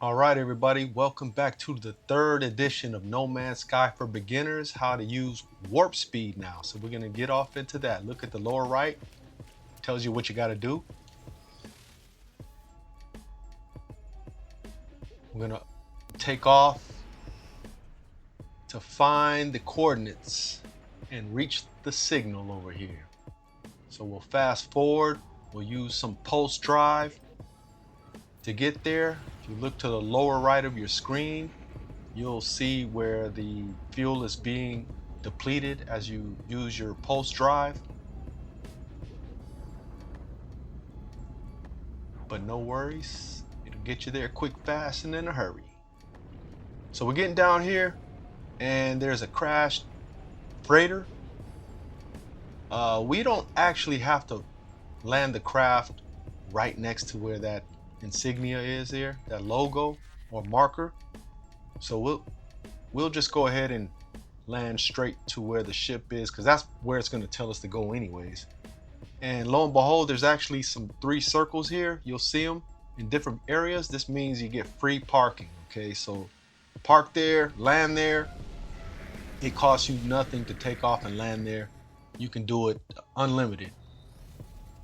All right, everybody, welcome back to the third edition of No Man's Sky for Beginners, how to use warp speed now. So we're gonna get off into that. Look at the lower right, tells you what you gotta do. We're gonna take off to find the coordinates and reach the signal over here. So we'll fast forward, we'll use some pulse drive to get there. If you look to the lower right of your screen, you'll see where the fuel is being depleted as you use your pulse drive. But no worries, it'll get you there quick, fast, and in a hurry. So we're getting down here and there's a crashed freighter. We don't actually have to land the craft right next to where that insignia is there, that logo or marker. So we'll just go ahead and land straight to where the ship is, because that's where it's going to tell us to go anyways. And lo and behold, there's actually some 3 circles here. You'll see them in different areas. This means you get free parking. Okay, so park there, land there. It costs you nothing to take off and land there. You can do it unlimited,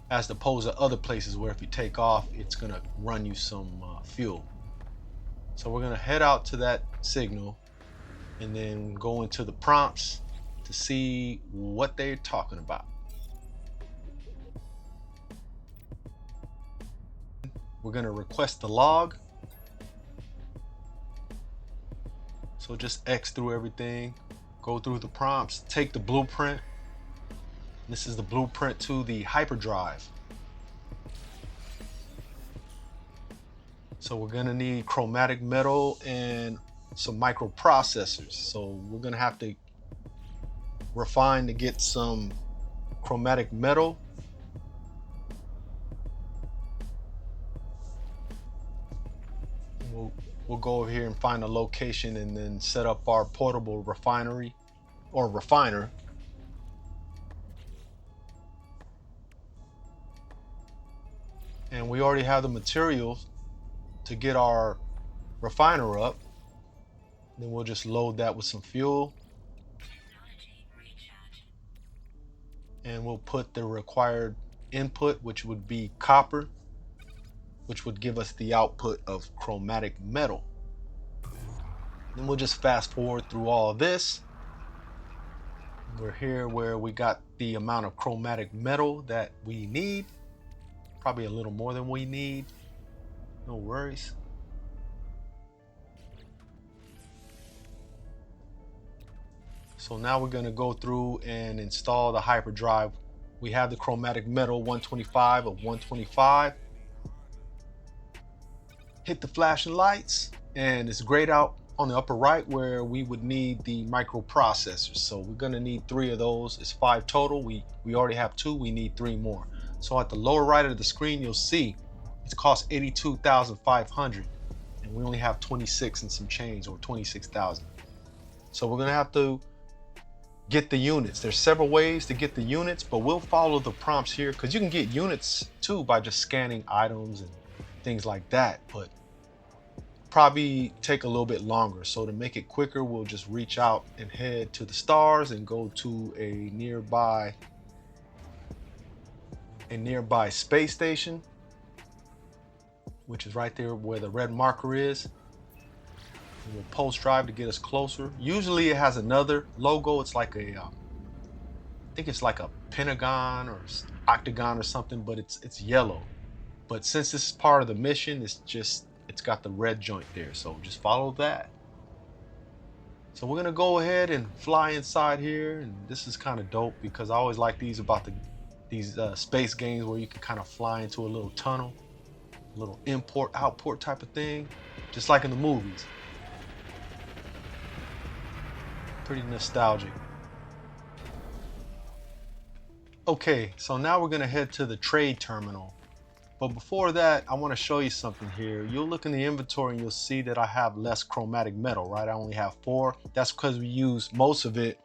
as opposed to other places where if you take off, it's gonna run you some fuel. So we're gonna head out to that signal and then go into the prompts to see what they're talking about. We're gonna request the log. So just X through everything, go through the prompts, take the blueprint. This is the blueprint to the Hyperdrive. So we're gonna need chromatic metal and some microprocessors. So we're gonna have to refine to get some chromatic metal. We'll go over here and find a location and then set up our portable refinery or refiner. And we already have the materials to get our refiner up. Then we'll just load that with some fuel. And we'll put the required input, which would be copper, which would give us the output of chromatic metal. Then we'll just fast forward through all of this. We're here where we got the amount of chromatic metal that we need. Probably a little more than we need. No worries. So now we're going to go through and install the Hyperdrive. We have the chromatic metal 125 of 125. Hit the flashing lights, and it's grayed out on the upper right where we would need the microprocessors. So we're going to need 3 of those. It's 5 total. We already have 2. We need 3 more. So at the lower right of the screen, you'll see it's cost $82,500, and we only have 26 and some change, or 26,000. So we're gonna have to get the units. There's several ways to get the units, but we'll follow the prompts here, because you can get units too by just scanning items and things like that, but probably take a little bit longer. So to make it quicker, we'll just reach out and head to the stars and go to a nearby space station, which is right there where the red marker is. And we'll pulse drive to get us closer. Usually it has another logo. It's like a, I think it's like a pentagon or octagon or something, but it's yellow. But since this is part of the mission, it's got the red joint there. So just follow that. So we're gonna go ahead and fly inside here, and this is kind of dope because I always like these about these space games where you can kind of fly into a little tunnel, a little import outport type of thing, just like in the movies. Pretty nostalgic. Okay, so now we're gonna head to the trade terminal. But before that, I want to show you something here. You'll look in the inventory and you'll see that I have less chromatic metal, right? I only have 4. That's because we use most of it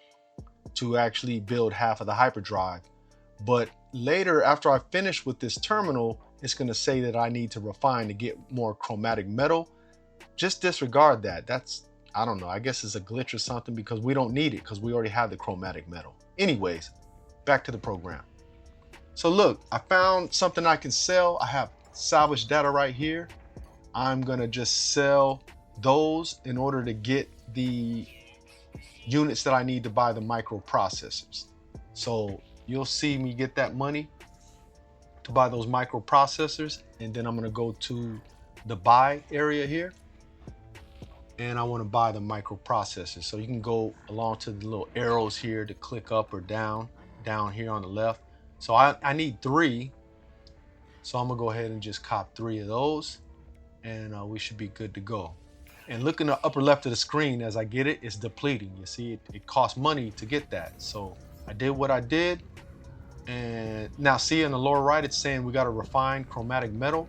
to actually build half of the hyperdrive. But later, after I finish with this terminal, it's going to say that I need to refine to get more chromatic metal. just disregard that. That's, I don't know, I guess it's a glitch or something, because we don't need it because we already have the chromatic metal. Anyways, back to the program. So look, I found something I can sell. I have salvage data right here. I'm gonna just sell those in order to get the units that I need to buy the microprocessors. So you'll see me get that money to buy those microprocessors, and then I'm gonna go to the buy area here, and I want to buy the microprocessors. So you can go along to the little arrows here to click up or down here on the left. So I need 3, so I'm gonna go ahead and just cop 3 of those, and we should be good to go. And look in the upper left of the screen, as I get it, it's depleting. You see, it costs money to get that. So I did what I did, and now see in the lower right, it's saying we got to refine chromatic metal,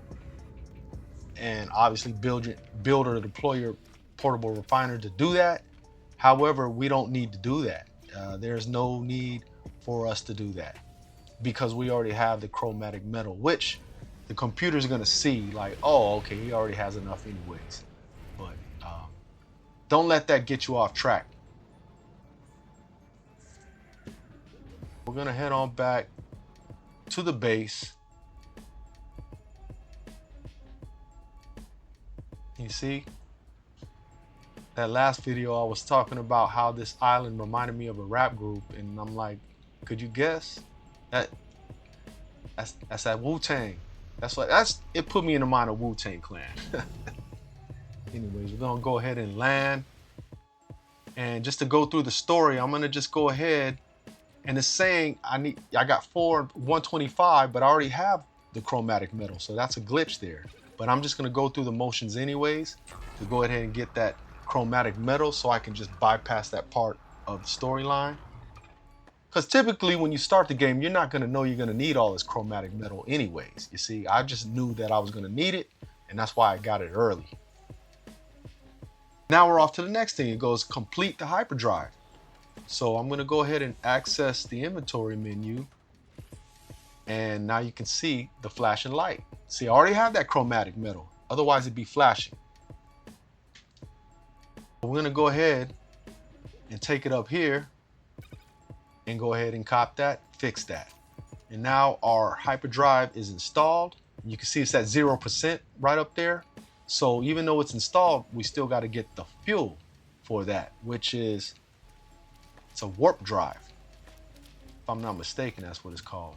and obviously build or deploy your portable refiner to do that. However, we don't need to do that. There's no need for us to do that because we already have the chromatic metal, which the computer's going to see like, oh, okay, he already has enough anyways. But don't let that get you off track. We're going to head on back to the base. You see, that last video I was talking about how this island reminded me of a rap group, and I'm like, could you guess? That's that Wu-Tang. It put me in the mind of Wu-Tang Clan. Anyways, we're gonna go ahead and land. And just to go through the story, I'm gonna just go ahead, and it's saying I got 125, but I already have the chromatic metal, so that's a glitch there. But I'm just gonna go through the motions anyways to go ahead and get that chromatic metal so I can just bypass that part of the storyline. Because typically when you start the game, you're not gonna know you're gonna need all this chromatic metal anyways. You see, I just knew that I was gonna need it, and that's why I got it early. Now we're off to the next thing. It goes complete the hyperdrive. So I'm gonna go ahead and access the inventory menu, and now you can see the flashing light. See, I already have that chromatic metal, otherwise it'd be flashing. We're gonna go ahead and take it up here and go ahead and cop that, fix that. And now our hyperdrive is installed. You can see it's at 0% right up there. So even though it's installed, we still got to get the fuel for that, which is, it's a warp drive. If I'm not mistaken, that's what it's called.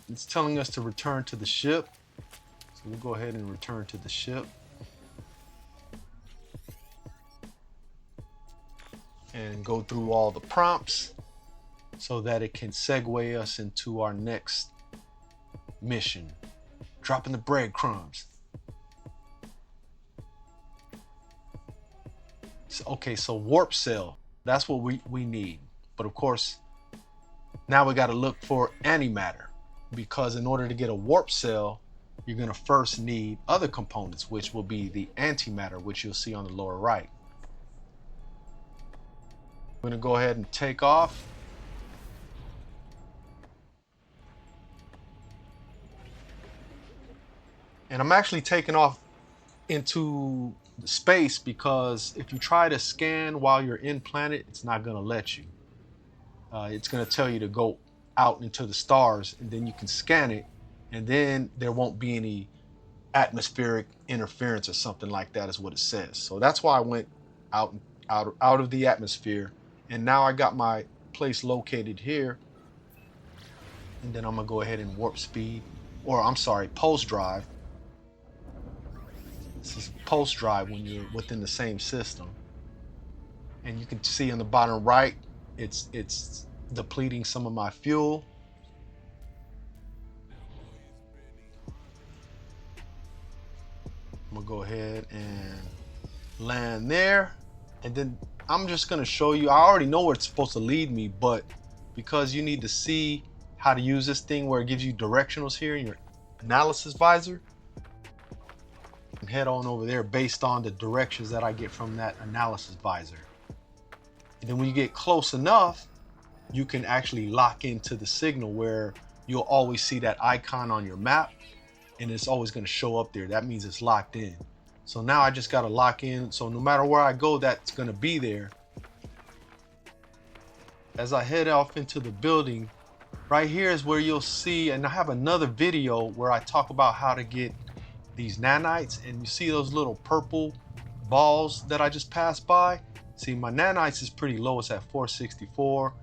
It's telling us to return to the ship. So we'll go ahead and return to the ship. And go through all the prompts so that it can segue us into our next mission. Dropping the breadcrumbs. Okay, so warp cell, that's what we need. But of course, now we got to look for antimatter, because in order to get a warp cell, you're going to first need other components, which will be the antimatter, which you'll see on the lower right. I'm going to go ahead and take off. And I'm actually taking off into space because if you try to scan while you're in planet, it's not going to let you. It's going to tell you to go out into the stars, and then you can scan it, and then there won't be any atmospheric interference or something like that is what it says. So that's why I went out of the atmosphere, and now I got my place located here, and then I'm gonna go ahead and warp speed, or I'm sorry, pulse drive. This is pulse drive when you're within the same system, and you can see on the bottom right, it's depleting some of my fuel. I'm gonna go ahead and land there, and then I'm just gonna show you. I already know where it's supposed to lead me, but because you need to see how to use this thing where it gives you directionals here in your analysis visor, and head on over there based on the directions that I get from that analysis visor. And then when you get close enough, you can actually lock into the signal where you'll always see that icon on your map, and it's always going to show up there. That means it's locked in. So now I just got to lock in. So no matter where I go, that's going to be there. As I head off into the building, right here is where you'll see, and I have another video where I talk about how to get these nanites, and you see those little purple balls that I just passed by. See, my nanites is pretty low. It's at 464.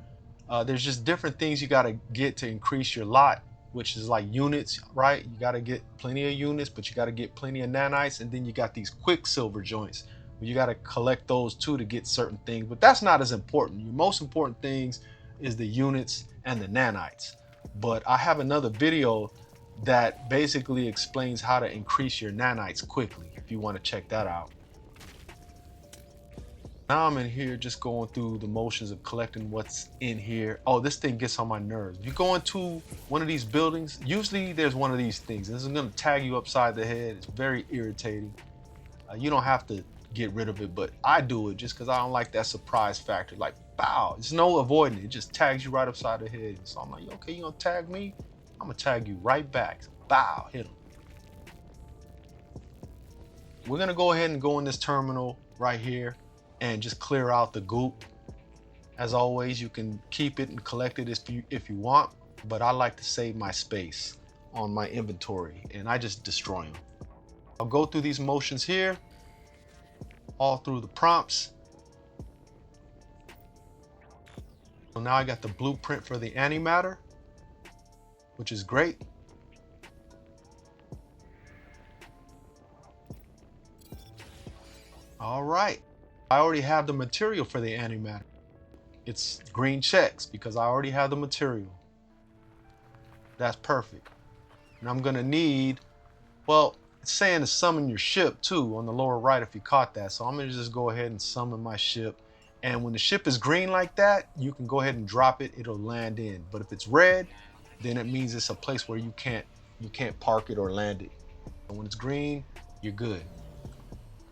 There's just different things you got to get to increase your lot, which is like units, right? You got to get plenty of units, but you got to get plenty of nanites. And then you got these quicksilver joints. You got to collect those too to get certain things, but that's not as important. Your most important things is the units and the nanites. But I have another video that basically explains how to increase your nanites quickly if you want to check that out. Now I'm in here just going through the motions of collecting what's in here. Oh, this thing gets on my nerves. You go into one of these buildings, usually there's one of these things. This is going to tag you upside the head. It's very irritating. You don't have to get rid of it, but I do it just because I don't like that surprise factor. Like, bow, there's no avoiding it. It just tags you right upside the head. So I'm like, okay, you gonna tag me? I'm gonna tag you right back. Bow, hit him. We're gonna go ahead and go in this terminal right here and just clear out the goop. As always, you can keep it and collect it if you want, but I like to save my space on my inventory and I just destroy them. I'll go through these motions here, all through the prompts. So now I got the blueprint for the antimatter, which is great. All right, I already have the material for the antimatter. It's green checks because I already have the material. That's perfect. And I'm gonna need, well, it's saying to summon your ship too on the lower right if you caught that. So I'm gonna just go ahead and summon my ship. And when the ship is green like that, you can go ahead and drop it, it'll land in. But if it's red, then it means it's a place where you can't park it or land it. And when it's green, you're good.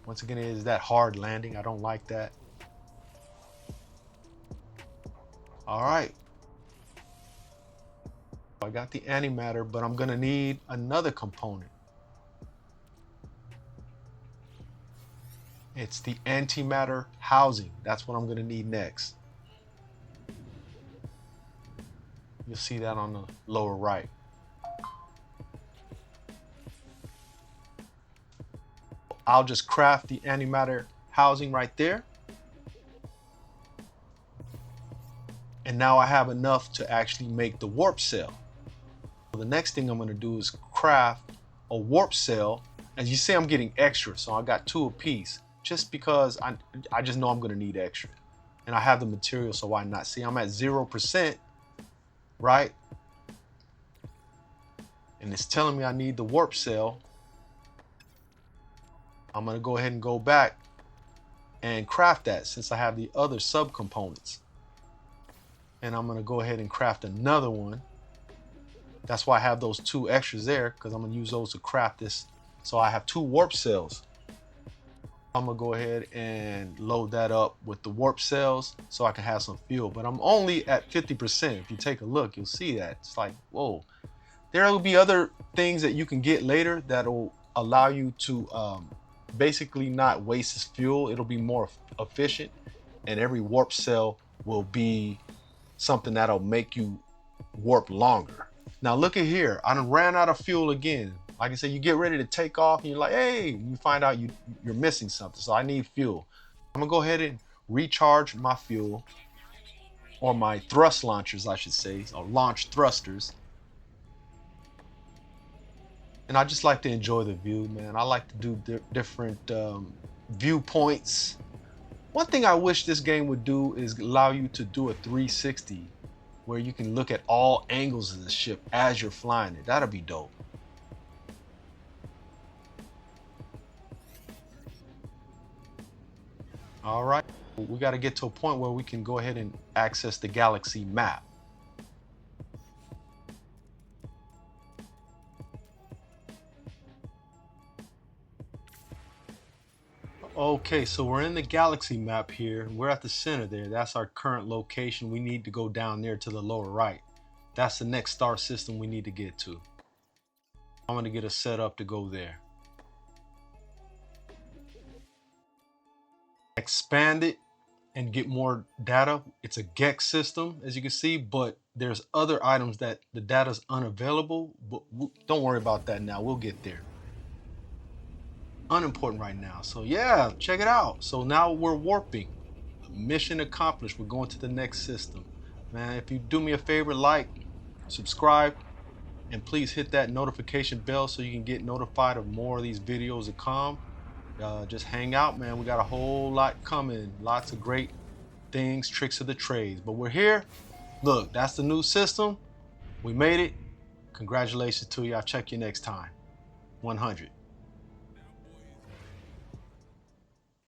Once again, it is that hard landing. I don't like that. All right. I got the antimatter, but I'm gonna need another component. It's the antimatter housing. That's what I'm gonna need next. You'll see that on the lower right. I'll just craft the antimatter housing right there. And now I have enough to actually make the warp cell. So the next thing I'm gonna do is craft a warp cell. As you see, I'm getting extra, so I got 2 apiece, just because I just know I'm gonna need extra. And I have the material, so why not? See, I'm at 0%, right? And it's telling me I need the warp cell. I'm gonna go ahead and go back and craft that since I have the other subcomponents. And I'm gonna go ahead and craft another one. That's why I have those 2 extras there, because I'm gonna use those to craft this. So I have 2 warp cells. I'm gonna go ahead and load that up with the warp cells so I can have some fuel. But I'm only at 50%. If you take a look, you'll see that. It's like, whoa. There will be other things that you can get later that'll allow you to basically not waste this fuel. It'll be more efficient, and every warp cell will be something that'll make you warp longer. Now look at here, I done ran out of fuel again. Like I said, you get ready to take off and you're like, hey, you find out you're missing something. So I need fuel. I'm gonna go ahead and recharge my fuel, or my thrust launchers, I should say, or launch thrusters. And I just like to enjoy the view, man. I like to do different viewpoints. One thing I wish this game would do is allow you to do a 360 where you can look at all angles of the ship as you're flying it. That'll be dope. All right, we got to get to a point where we can go ahead and access the galaxy map. Okay, so we're in the galaxy map here. We're at the center there. That's our current location. We need to go down there to the lower right. That's the next star system we need to get to. I'm gonna get a setup to go there. Expand it and get more data. It's a GEX system, as you can see, but there's other items that the data's unavailable, but don't worry about that now. We'll get there. Unimportant right now. So yeah, check it out. So now we're warping. Mission accomplished. We're going to the next system. Man, if you do me a favor, like, subscribe, and please hit that notification bell so you can get notified of more of these videos that come. Just hang out, man. We got a whole lot coming. Lots of great things, tricks of the trades. But we're here. Look, that's the new system. We made it. Congratulations to you. I'll check you next time. 100.